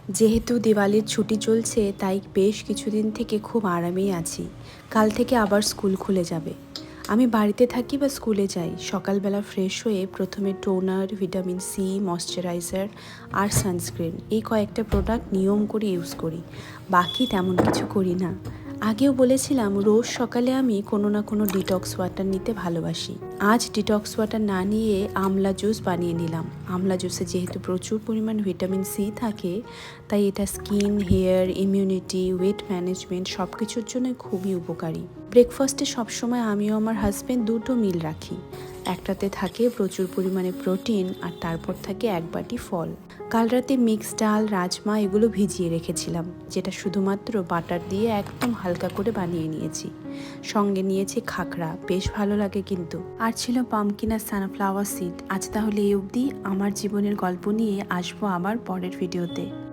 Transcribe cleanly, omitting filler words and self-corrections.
যেহেতু দিওয়ালির ছুটি চলছে তাই বেশ কিছুদিন থেকে খুব আরামেই আছি। কাল থেকে আবার স্কুল খুলে যাবে। আমি বাড়িতে থাকি বা স্কুলে যাই, সকালবেলা ফ্রেশ হয়ে প্রথমে টোনার, ভিটামিন সি, ময়শ্চারাইজার আর সানস্ক্রিন এই কয়েকটা প্রোডাক্ট নিয়ম করে ইউজ করি। বাকি তেমন কিছু করি না। আগেও বলেছিলাম রোজ সকালে আমি কোনো না কোনো ডিটক্স ওয়াটার নিতে ভালোবাসি। আজ ডিটক্স ওয়াটার না নিয়ে আমলা জুস বানিয়ে নিলাম। আমলা জুসে যেহেতু প্রচুর পরিমাণ ভিটামিন সি থাকে, তাই এটা skin, hair, immunity, weight management সব কিছুর জন্য খুবই উপকারী। ব্রেকফাস্টে সবসময় আমিও আমার হাজব্যান্ড দুটো মিল রাখি। একটাতে থাকে প্রচুর পরিমাণে প্রোটিন আর তারপর থাকে এক বাটি ফল। কাল রাতে মিক্স ডাল, রাজমা এগুলো ভিজিয়ে রেখেছিলাম, যেটা শুধুমাত্র বাটার দিয়ে একদম হালকা করে বানিয়ে নিয়েছি। সঙ্গে নিয়েছি খাখরা, বেশ ভালো লাগে কিন্তু। আর ছিল পামকিন আর সানফ্লাওয়ার সিড। আজ তাহলে এই অবধি। আমার জীবনের গল্প নিয়ে আসবো আবার পরের ভিডিওতে।